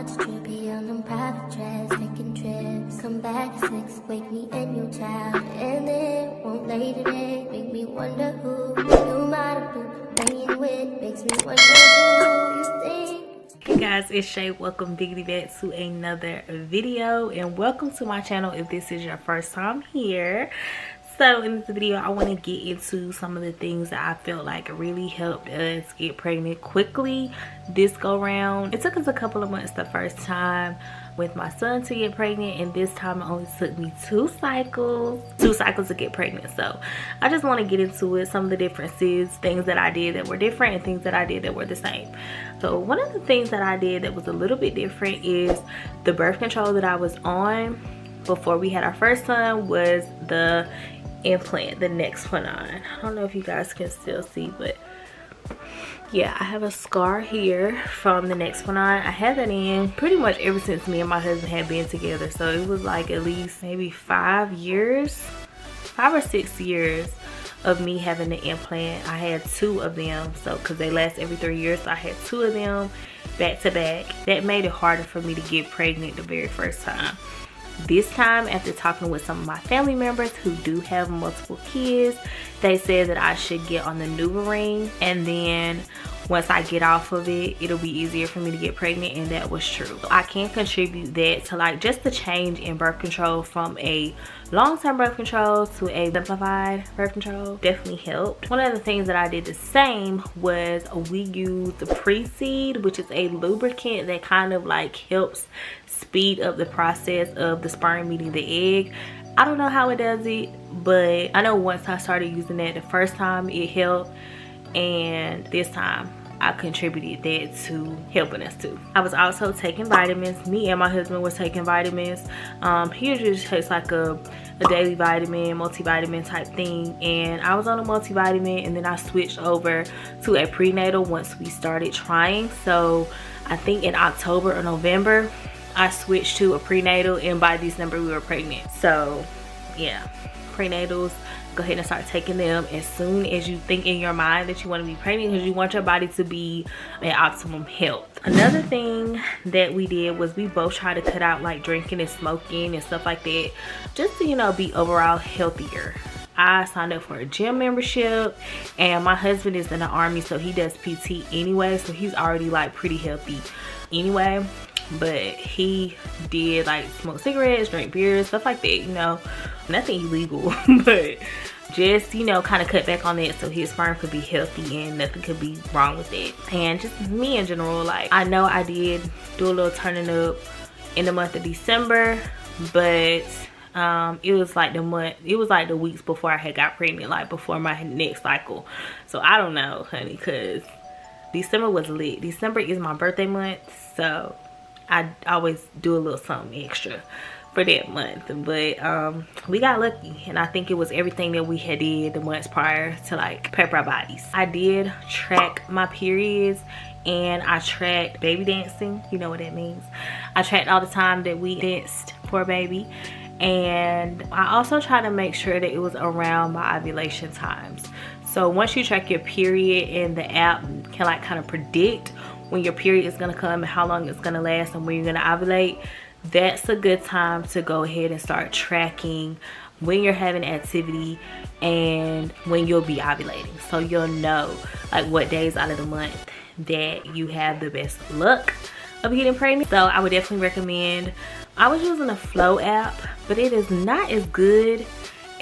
about to trip, be on them private jets, taking trips. Come back at 6, wake me and your child. And then won't lay today, make me wonder who you might have been playing with. Makes me wonder who you think. Hey guys, it's Shay. Welcome biggity back to another video, and welcome to my channel if this is your first time here. So in this video I want to get into some of the things that I felt like really helped us get pregnant quickly this go round. It took us a couple of months the first time with my son to get pregnant, and this time it only took me two cycles to get pregnant. So I just want to get into it, some of the differences, things that I did that were different and things that I did that were the same. So one of the things that I did that was a little bit different is the birth control that I was on before we had our first son was the implant, the Nexplanon. I don't know if you guys can still see, but yeah, I have a scar here from the Nexplanon. I had that in pretty much ever since me and my husband had been together, so it was like at least maybe 5 or 6 years of me having the implant. I had 2 of them, so because they last every 3 years, so I had 2 of them back to back. That made it harder for me to get pregnant the very first time. This time, after talking with some of my family members who do have multiple kids, they said that I should get on the NuvaRing, and then once I get off of it, it'll be easier for me to get pregnant, and that was true. So I can contribute that to like just the change in birth control from a long-term birth control to a simplified birth control definitely helped. One of the things that I did the same was we used the pre-seed, which is a lubricant that kind of like helps speed up the process of the sperm meeting the egg. I don't know how it does it, but I know once I started using that the first time it helped, and this time I contributed that to helping us too. I was also taking vitamins. Me and my husband were taking vitamins. He usually takes like a daily vitamin, multivitamin type thing, and I was on a multivitamin, and then I switched over to a prenatal once we started trying. So I think in October or November I switched to a prenatal, and by December we were pregnant. So yeah, prenatals, go ahead and start taking them as soon as you think in your mind that you want to be pregnant, because you want your body to be in optimum health. Another thing that we did was we both tried to cut out like drinking and smoking and stuff like that, just to, you know, be overall healthier. I signed up for a gym membership, and my husband is in the army, so he does PT anyway, so he's already like pretty healthy anyway. But he did like smoke cigarettes, drink beer, stuff like that, you know, nothing illegal, but just, you know, kind of cut back on that so his sperm could be healthy and nothing could be wrong with it. And just me in general, like I know I did do a little turning up in the month of December, but it was like the weeks before I had got pregnant, like before my next cycle. So I don't know, honey, because December was lit. December is my birthday month, so I always do a little something extra for that month. But we got lucky, and I think it was everything that we had did the months prior to like prep our bodies. I did track my periods, and I tracked baby dancing. You know what that means. I tracked all the time that we danced for baby, and I also try to make sure that it was around my ovulation times. So once you track your period, and the app can like kind of predict when your period is gonna come and how long it's gonna last and when you're gonna ovulate, that's a good time to go ahead and start tracking when you're having activity and when you'll be ovulating, so you'll know like what days out of the month that you have the best luck of getting pregnant. So I would definitely recommend, I was using a Flow app, but it is not as good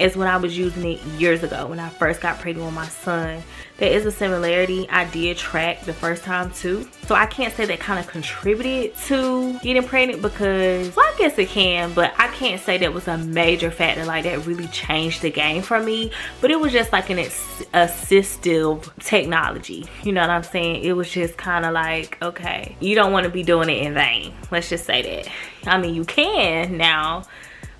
as when I was using it years ago when I first got pregnant with my son. There is a similarity. I did track the first time too, so I can't say that kind of contributed to getting pregnant, because, well, I guess it can, but I can't say that was a major factor like that really changed the game for me. But it was just like an assistive technology, you know what I'm saying? It was just kind of like, okay, you don't want to be doing it in vain, let's just say that. I mean, you can now,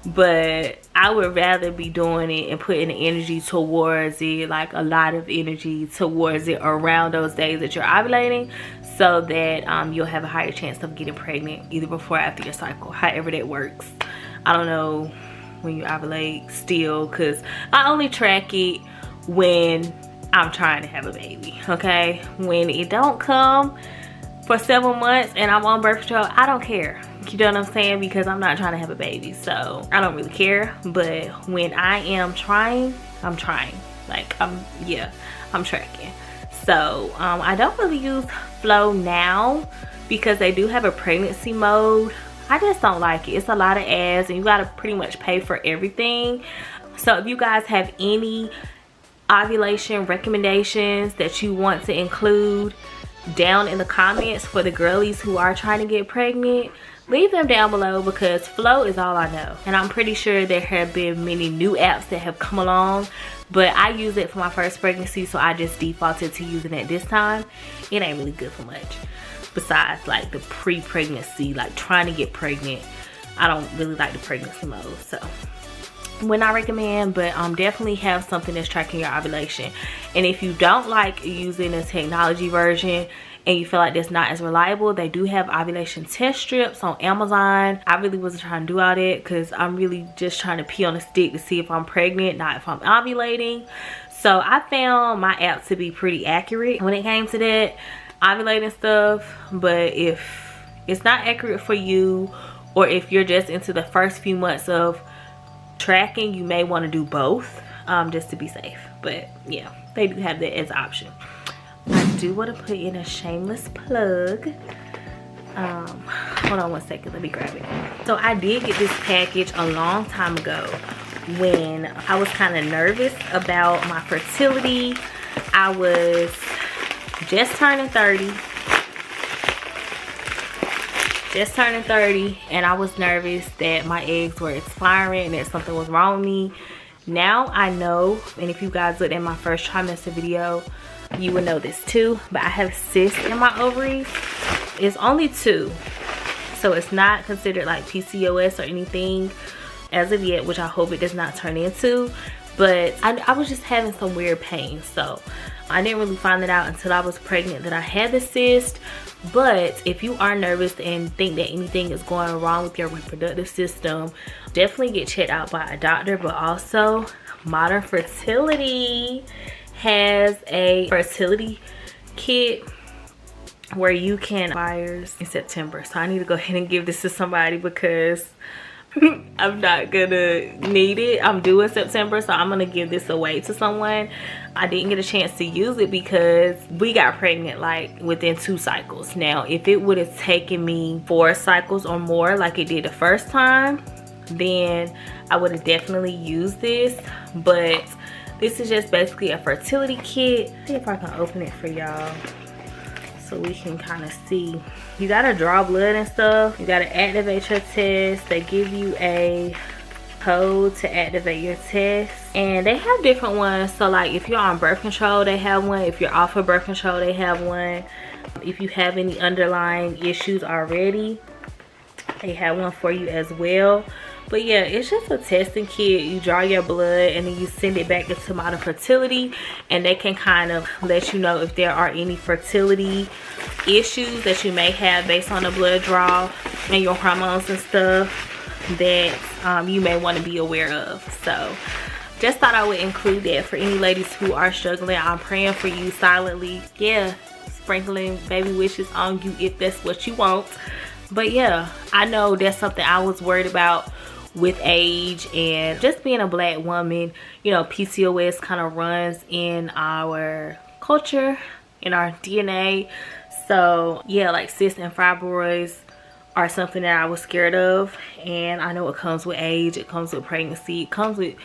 but I would rather be doing it and putting the energy towards it, like a lot of energy towards it around those days that you're ovulating, so that you'll have a higher chance of getting pregnant either before or after your cycle, however that works. I don't know when you ovulate still, because I only track it when I'm trying to have a baby, okay? When it don't come for 7 months and I'm on birth control, I don't care. You know what I'm saying? Because I'm not trying to have a baby, so I don't really care. But when I am trying, I'm trying. Like, I'm tracking. So I don't really use Flow now because they do have a pregnancy mode. I just don't like it. It's a lot of ads and you gotta pretty much pay for everything. So if you guys have any ovulation recommendations that you want to include down in the comments for the girlies who are trying to get pregnant, leave them down below, because Flow is all I know. And I'm pretty sure there have been many new apps that have come along, but I use it for my first pregnancy, so I just defaulted to using it this time. It ain't really good for much besides like the pre-pregnancy, like trying to get pregnant. I don't really like the pregnancy mode, so would not recommend. But definitely have something that's tracking your ovulation. And if you don't like using the technology version and you feel like that's not as reliable, they do have ovulation test strips on Amazon. I really wasn't trying to do all that because I'm really just trying to pee on a stick to see if I'm pregnant, not if I'm ovulating. So I found my app to be pretty accurate when it came to that ovulating stuff. But if it's not accurate for you, or if you're just into the first few months of tracking, you may want to do both, just to be safe. But yeah, they do have that as an option. I do want to put in a shameless plug. Hold on 1 second, let me grab it. So I did get this package a long time ago when I was kind of nervous about my fertility. I was just turning 30, and I was nervous that my eggs were expiring and that something was wrong with me. Now I know, and if you guys looked at my first trimester video, you would know this too, but I have cysts in my ovaries. It's only 2, so it's not considered like PCOS or anything as of yet, which I hope it does not turn into. But I was just having some weird pain, so I didn't really find it out until I was pregnant that I had the cyst. But if you are nervous and think that anything is going wrong with your reproductive system, definitely get checked out by a doctor. But also, Modern Fertility has a fertility kit where you can expires in September. So I need to go ahead and give this to somebody because I'm not gonna need it. I'm due in September, so I'm gonna give this away to someone. I didn't get a chance to use it because we got pregnant like within 2 cycles. Now, if it would have taken me 4 cycles or more like it did the first time, then I would have definitely used this. But this is just basically a fertility kit. Let's see if I can open it for y'all so we can kind of see. You gotta draw blood and stuff. You gotta activate your test. They give you a code to activate your test, and they have different ones. So like if you're on birth control, they have one. If you're off of birth control, they have one. If you have any underlying issues already, they have one for you as well. But yeah, it's just a testing kit. You draw your blood and then you send it back into Modern Fertility, and they can kind of let you know if there are any fertility issues that you may have based on the blood draw and your hormones and stuff that you may want to be aware of. So just thought I would include that for any ladies who are struggling. I'm praying for you silently. Yeah, sprinkling baby wishes on you if that's what you want. But yeah, I know that's something I was worried about with age and just being a black woman. You know, PCOS kind of runs in our culture, in our DNA. So yeah, like cysts and fibroids are something that I was scared of, and I know it comes with age, it comes with pregnancy, it comes with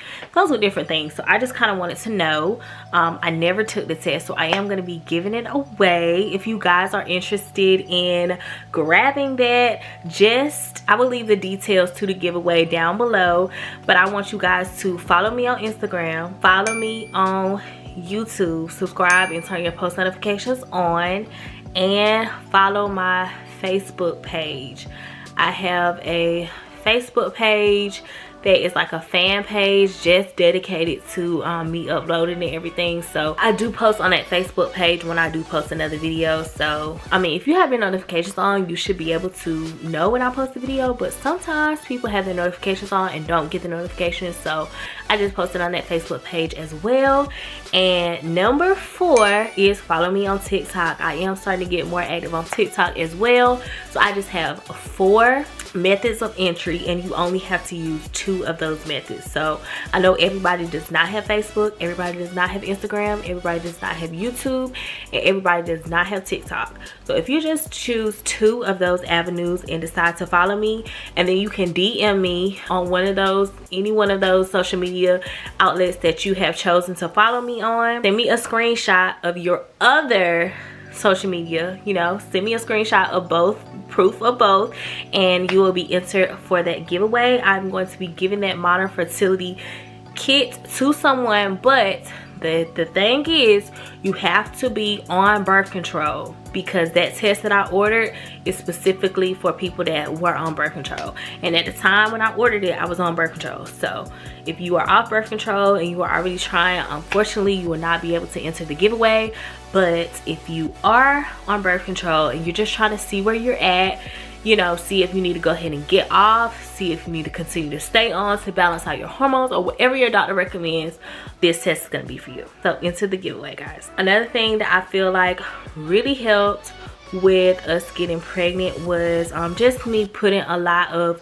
different things. So I just kind of wanted to know. I never took the test, so I am going to be giving it away. If you guys are interested in grabbing that, I will leave the details to the giveaway down below. But I want you guys to follow me on Instagram, follow me on YouTube, subscribe and turn your post notifications on, and follow my Facebook page. I have a Facebook page that is like a fan page just dedicated to me uploading and everything. So I do post on that Facebook page when I do post another video. So I mean, if you have your notifications on, you should be able to know when I post a video, but sometimes people have their notifications on and don't get the notifications. So I just posted on that Facebook page as well. And number 4 is follow me on TikTok. I am starting to get more active on TikTok as well. So I just have 4 methods of entry, and you only have to use 2 of those methods. So I know everybody does not have Facebook, everybody does not have Instagram, everybody does not have YouTube, and everybody does not have TikTok. So if you just choose 2 of those avenues and decide to follow me, and then you can DM me on one of those, any one of those social media outlets that you have chosen to follow me on, send me a screenshot of your other social media, you know, send me a screenshot of both, proof of both, and you will be entered for that giveaway. I'm going to be giving that modern fertility kit to someone, but the thing is, you have to be on birth control, because that test that I ordered is specifically for people that were on birth control. And at the time when I ordered it, I was on birth control. So if you are off birth control and you are already trying, unfortunately you will not be able to enter the giveaway. But if you are on birth control and you're just trying to see where you're at, you know, see if you need to go ahead and get off, see if you need to continue to stay on to balance out your hormones, or whatever your doctor recommends, this test is going to be for you. So into the giveaway, guys. Another thing that I feel like really helped with us getting pregnant was just me putting a lot of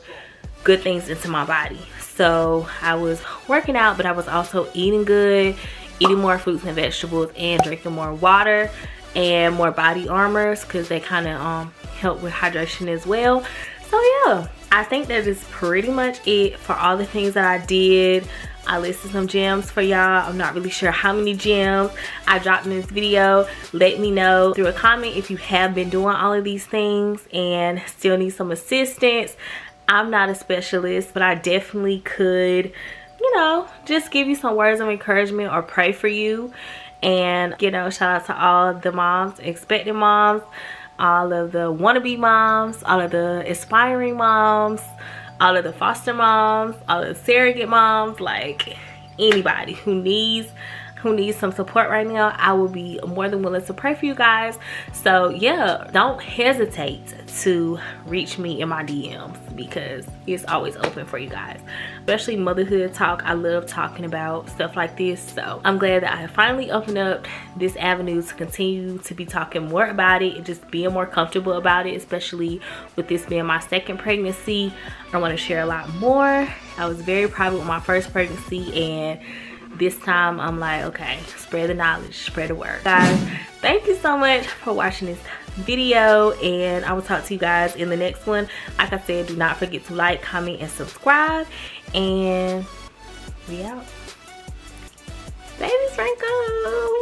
good things into my body. So I was working out, but I was also eating good, eating more fruits and vegetables, and drinking more water and more body armors, because they kind of help with hydration as well. So yeah, I think that is pretty much it for all the things that I did. I listed some gems for y'all. I'm not really sure how many gems I dropped in this video. Let me know through a comment if you have been doing all of these things and still need some assistance. I'm not a specialist, but I definitely could, you know, just give you some words of encouragement or pray for you. And, you know, shout out to all the moms, expecting moms, all of the wannabe moms, all of the aspiring moms, all of the foster moms, all of the surrogate moms, like anybody who needs some support right now. I will be more than willing to pray for you guys. So yeah, don't hesitate to reach me in my DMs, because it's always open for you guys, especially motherhood talk. I love talking about stuff like this. So I'm glad that I have finally opened up this avenue to continue to be talking more about it and just being more comfortable about it, especially with this being my 2nd pregnancy. I want to share a lot more. I was very private with my 1st pregnancy, and this time I'm like, okay, spread the knowledge, spread the word. Guys, thank you so much for watching this video, and I will talk to you guys in the next one. Like I said, do not forget to like, comment, and subscribe, and we out. Baby Sprinkle.